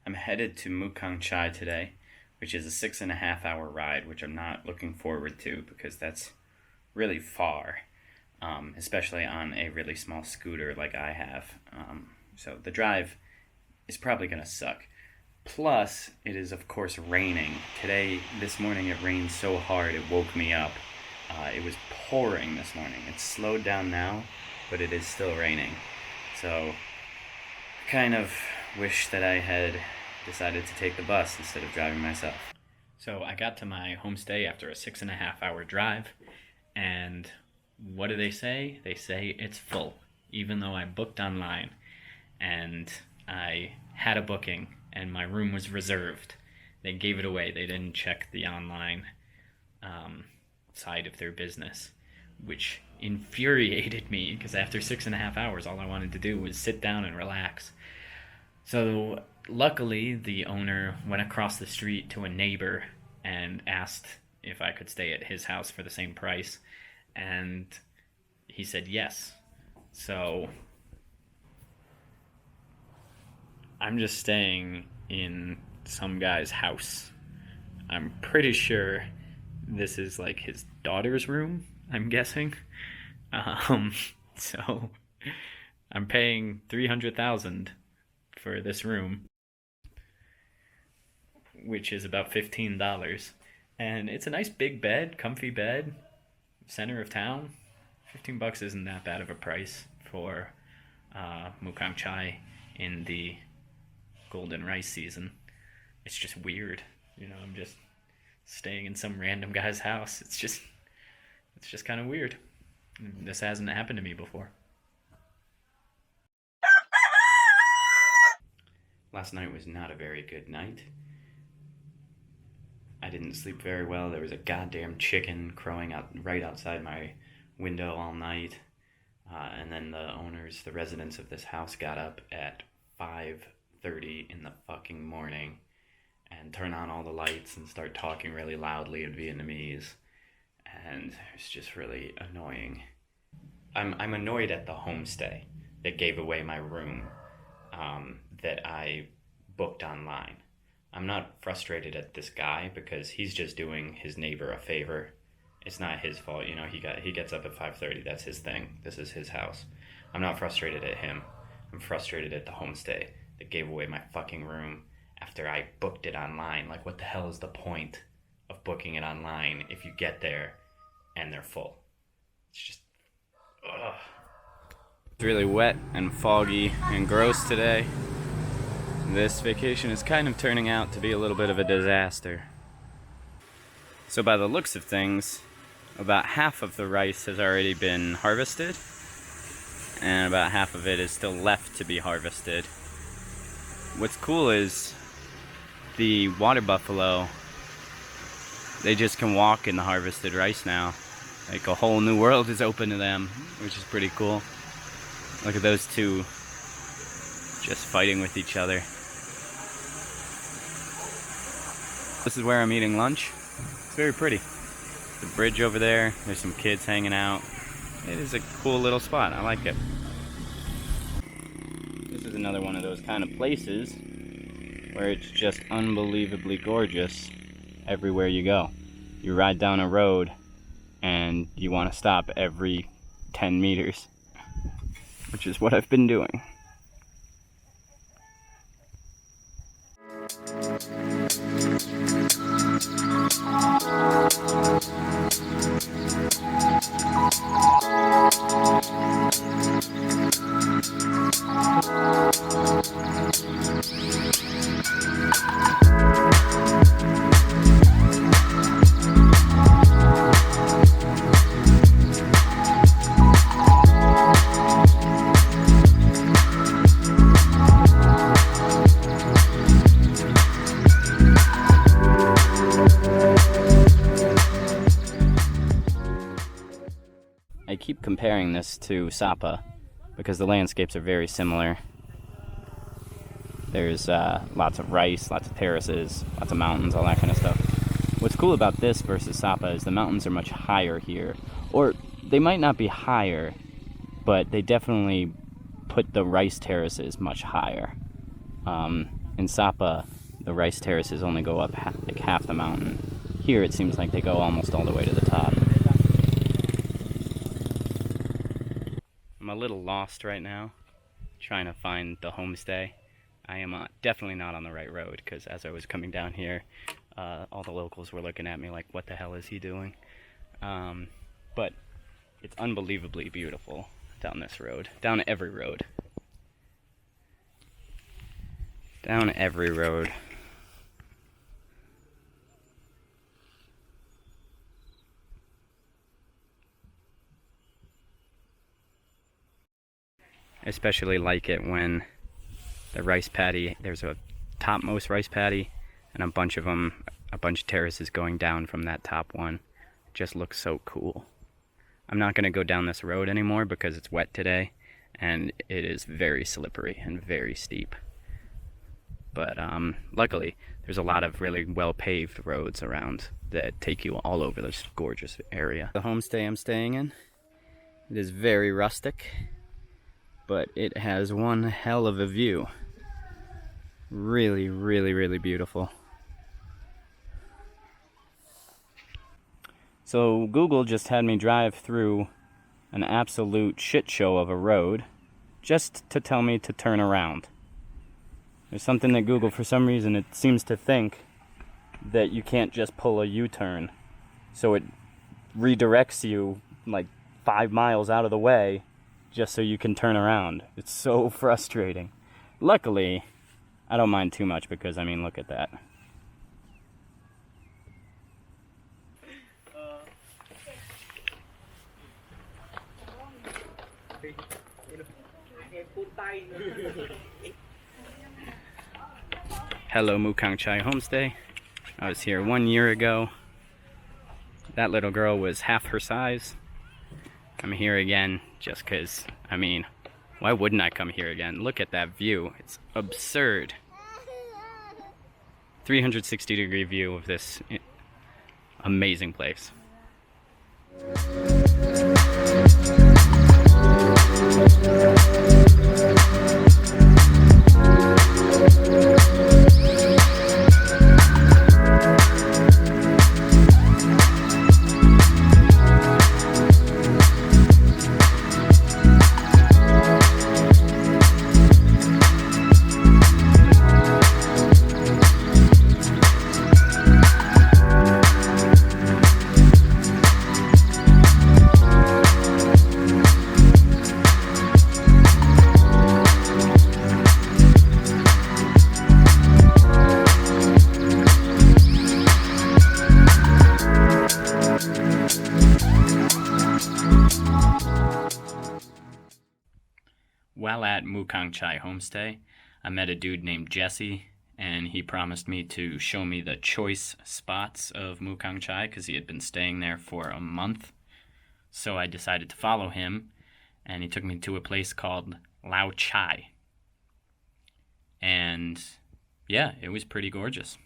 I'm headed to Mu Cang Chai today, which is a 6.5 hour ride, which I'm not looking forward to because that's really far, especially on a really small scooter like I have. So the drive is probably going to suck. Plus, it is of course raining. This morning it rained so hard it woke me up. It was pouring this morning. It's slowed down now, but it is still raining. So I kind of wish that I had decided to take the bus instead of driving myself. So I got to my homestay after a 6.5 hour drive, and what do they say? They say it's full, even though I booked online, and I had a booking, and my room was reserved. They gave it away. They didn't check the online side of their business, which infuriated me because after 6.5 hours, all I wanted to do was sit down and relax. So luckily, the owner went across the street to a neighbor and asked if I could stay at his house for the same price, and he said yes. So I'm just staying in some guy's house. I'm pretty sure this is like his daughter's room, I'm guessing. So I'm paying $300,000 for this room, which is about $15. And it's a nice big bed, comfy bed, center of town. $15 isn't that bad of a price for Mu Cang Chai in the golden rice season. It's just weird, I'm just staying in some random guy's house. It's just kind of weird. This hasn't happened to me before. Last night was not a very good night. I didn't sleep very well. There was a goddamn chicken crowing out right outside my window all night. And then the residents of this house got up at 5:30 in the fucking morning and turn on all the lights and start talking really loudly in Vietnamese. And it's just really annoying. I'm annoyed at the homestay that gave away my room that I booked online. I'm not frustrated at this guy because he's just doing his neighbor a favor. It's not his fault, he gets up at 5:30. That's his thing. This is his house. I'm not frustrated at him. I'm frustrated at the homestay that gave away my fucking room after I booked it online. Like, what the hell is the point of booking it online if you get there and they're full? It's just, ugh. It's really wet and foggy and gross today. This vacation is kind of turning out to be a little bit of a disaster. So by the looks of things, about half of the rice has already been harvested, and about half of it is still left to be harvested. What's cool is the water buffalo, they just can walk in the harvested rice now. Like, a whole new world is open to them, which is pretty cool. Look at those two just fighting with each other. This is where I'm eating lunch. It's very pretty. The bridge over there, there's some kids hanging out. It is a cool little spot. I like it. This is another one of those kind of places where it's just unbelievably gorgeous everywhere you go. You ride down a road and you want to stop every 10 meters, which is what I've been doing. I keep comparing this to Sapa because the landscapes are very similar. There's lots of rice, lots of terraces, lots of mountains, all that kind of stuff. What's cool about this versus Sapa is the mountains are much higher here. Or they might not be higher, but they definitely put the rice terraces much higher. In Sapa, the rice terraces only go up like half the mountain. Here it seems like they go almost all the way to the top. I'm a little lost right now, trying to find the homestay. I am definitely not on the right road, because as I was coming down here, all the locals were looking at me like, what the hell is he doing? But it's unbelievably beautiful down this road, down every road. Down every road. I especially like it when the rice paddy, there's a topmost rice paddy and a bunch of them, a bunch of terraces going down from that top one. It just looks so cool. I'm not going to go down this road anymore because it's wet today and it is very slippery and very steep. But luckily, there's a lot of really well-paved roads around that take you all over this gorgeous area. The homestay I'm staying in, it is very rustic, but it has one hell of a view. Really, really, really beautiful. So Google just had me drive through an absolute shit show of a road just to tell me to turn around. There's something that Google, for some reason, it seems to think that you can't just pull a U-turn. So it redirects you like 5 miles out of the way just so you can turn around. It's so frustrating. Luckily, I don't mind too much because, I mean, look at that. Hello, Mu Cang Chai Homestay. I was here 1 year ago. That little girl was half her size. I'm here again just because, I mean, why wouldn't I come here again? Look at that view. It's absurd. 360-degree view of this amazing place. While at Mu Cang Chai Homestay, I met a dude named Jesse, and he promised me to show me the choice spots of Mu Cang Chai because he had been staying there for a month. So I decided to follow him, and he took me to a place called Lao Chai. And yeah, it was pretty gorgeous.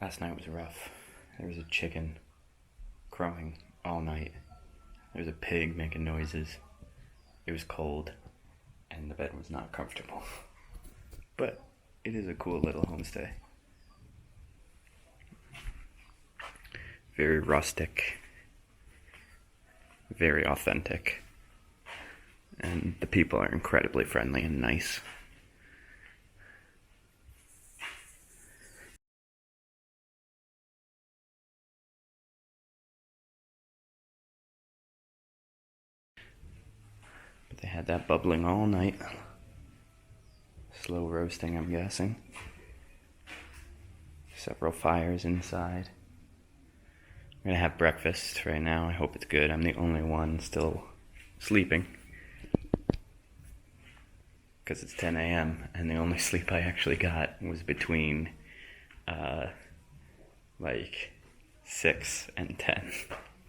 Last night was rough. There was a chicken crowing all night. There was a pig making noises. It was cold, and the bed was not comfortable. But it is a cool little homestay. Very rustic. Very authentic. And the people are incredibly friendly and nice. They had that bubbling all night. Slow roasting, I'm guessing. Several fires inside. I'm gonna have breakfast right now. I hope it's good. I'm the only one still sleeping. Because it's 10 a.m. and the only sleep I actually got was between like 6 and 10.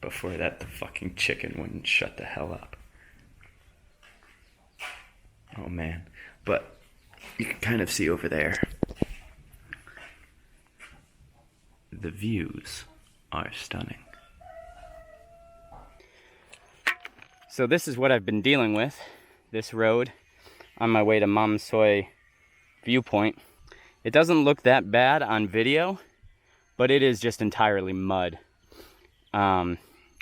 Before that, the fucking chicken wouldn't shut the hell up. Oh man. But you can kind of see over there. The views are stunning. So this is what I've been dealing with, this road, on my way to Mu Cang Chai viewpoint. It doesn't look that bad on video, but it is just entirely mud. I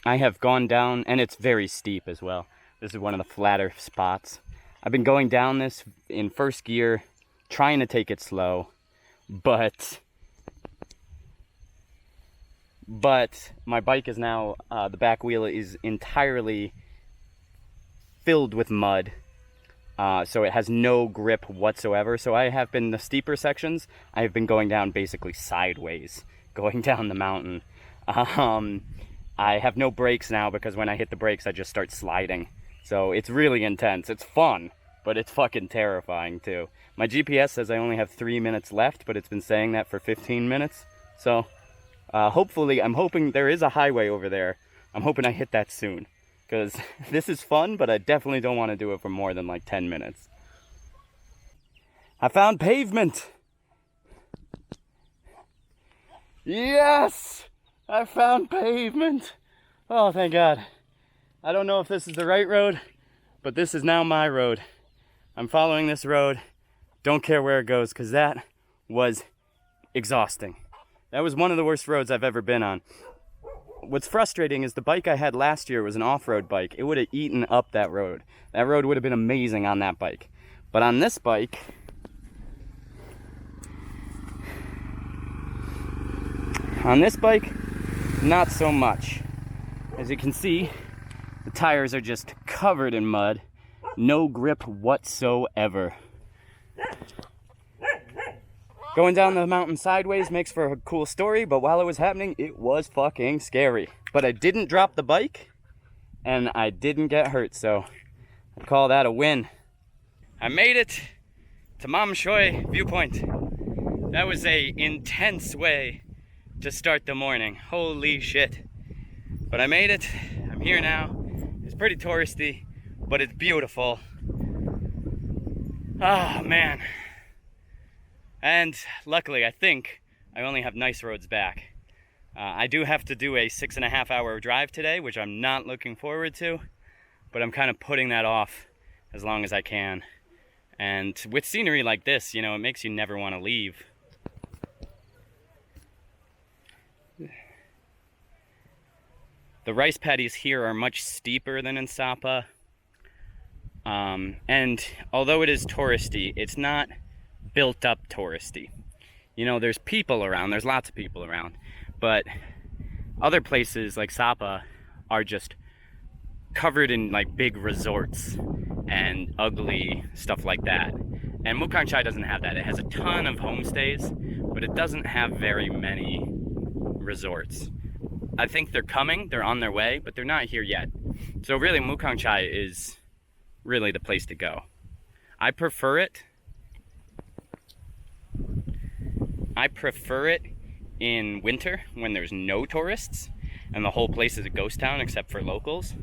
have gone down, and it's very steep as well. This is one of the flatter spots. I've been going down this in first gear, trying to take it slow, but my bike is now, the back wheel is entirely filled with mud. So it has no grip whatsoever. So I have been, the steeper sections, I have been going down basically sideways, going down the mountain. I have no brakes now because when I hit the brakes, I just start sliding. So it's really intense. It's fun, but it's fucking terrifying too. My GPS says I only have 3 minutes left, but it's been saying that for 15 minutes. So hopefully, I'm hoping there is a highway over there. I'm hoping I hit that soon. Because this is fun, but I definitely don't want to do it for more than like 10 minutes. I found pavement! Yes! I found pavement! Oh, thank God. I don't know if this is the right road, but this is now my road. I'm following this road. Don't care where it goes, because that was exhausting. That was one of the worst roads I've ever been on. What's frustrating is the bike I had last year was an off-road bike. It would have eaten up that road. That road would have been amazing on that bike. But on this bike, not so much. As you can see, the tires are just covered in mud. No grip whatsoever. Going down the mountain sideways makes for a cool story, but while it was happening, it was fucking scary. But I didn't drop the bike, and I didn't get hurt, so I call that a win. I made it to Mu Cang Chai viewpoint. That was a intense way to start the morning. Holy shit. But I made it. I'm here now. It's pretty touristy, but it's beautiful. Ah, man. And luckily, I think I only have nice roads back. I do have to do a 6.5 hour drive today, which I'm not looking forward to, but I'm kind of putting that off as long as I can. And with scenery like this, you know, it makes you never want to leave. The rice paddies here are much steeper than in Sapa. And although it is touristy, it's not built up touristy. You know, there's people around, there's lots of people around, but other places like Sapa are just covered in like big resorts and ugly stuff like that. And Mu Cang Chai doesn't have that. It has a ton of homestays, but it doesn't have very many resorts. I think they're coming, they're on their way, but they're not here yet. So really, Mu Cang Chai is really the place to go. I prefer it in winter when there's no tourists and the whole place is a ghost town except for locals.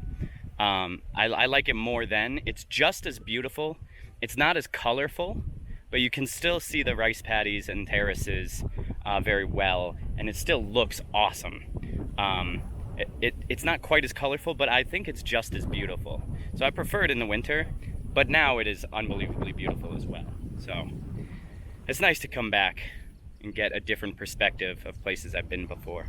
I like it more then. It's just as beautiful. It's not as colorful, but you can still see the rice paddies and terraces very well, and it still looks awesome. It's not quite as colorful, but I think it's just as beautiful. So I prefer it in the winter, but now it is unbelievably beautiful as well. So it's nice to come back and get a different perspective of places I've been before.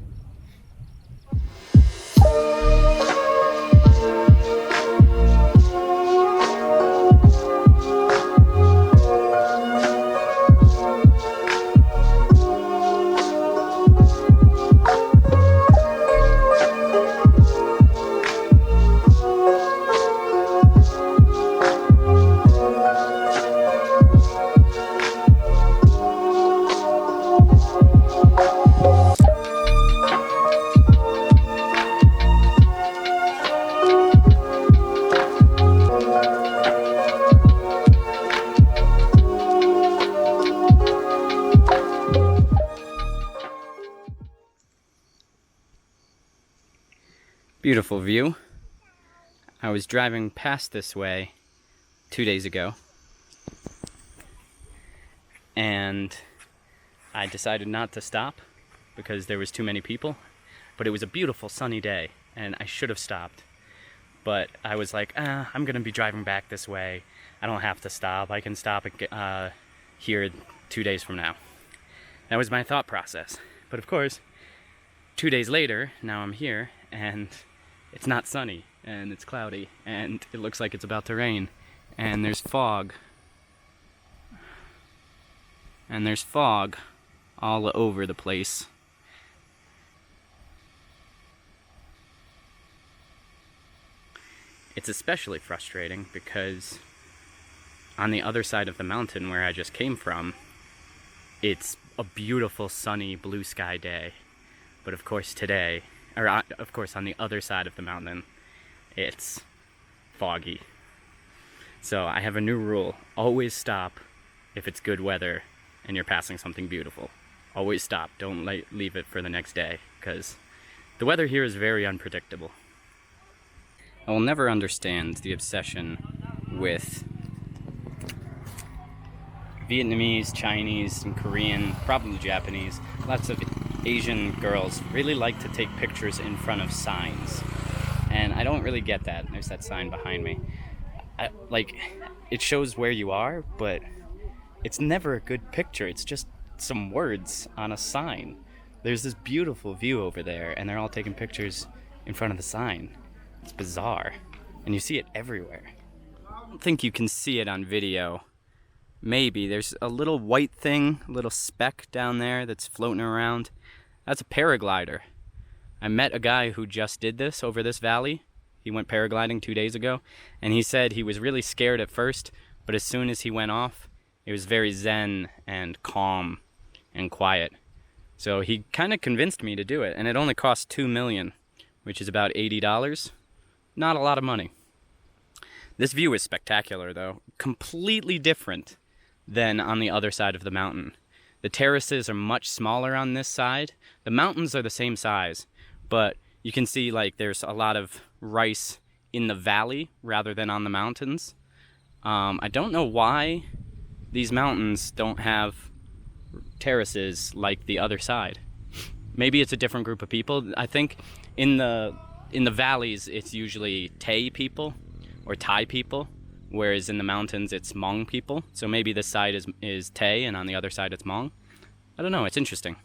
Beautiful view. I was driving past this way 2 days ago, and I decided not to stop because there was too many people, but it was a beautiful sunny day and I should have stopped. But I was like, I'm gonna be driving back this way. I don't have to stop. I can stop here 2 days from now. That was my thought process. But of course, 2 days later, now I'm here and it's not sunny and it's cloudy and it looks like it's about to rain and there's fog. And there's fog all over the place. It's especially frustrating because on the other side of the mountain where I just came from, it's a beautiful sunny blue sky day. But of course today, or of course on the other side of the mountain, it's foggy. So I have a new rule. Always stop if it's good weather and you're passing something beautiful. Always stop. Don't leave it for the next day, because the weather here is very unpredictable. I will never understand the obsession with Vietnamese, Chinese, and Korean, probably Japanese. Lots of Asian girls really like to take pictures in front of signs. And I don't really get that. There's that sign behind me. It shows where you are, but it's never a good picture. It's just some words on a sign. There's this beautiful view over there, and they're all taking pictures in front of the sign. It's bizarre. And you see it everywhere. I don't think you can see it on video. Maybe. There's a little white thing, a little speck down there that's floating around. That's a paraglider. I met a guy who just did this over this valley. He went paragliding 2 days ago, and he said he was really scared at first, but as soon as he went off, it was very zen and calm and quiet. So he kind of convinced me to do it, and it only cost $2 million, which is about $80. Not a lot of money. This view is spectacular, though. Completely different than on the other side of the mountain. The terraces are much smaller on this side. The mountains are the same size, but you can see there's a lot of rice in the valley rather than on the mountains. I don't know why these mountains don't have terraces like the other side. Maybe it's a different group of people. I think in the valleys it's usually Tay people or Thai people, whereas in the mountains it's Hmong people. So maybe this side is Tay and on the other side it's Hmong. I don't know, it's interesting.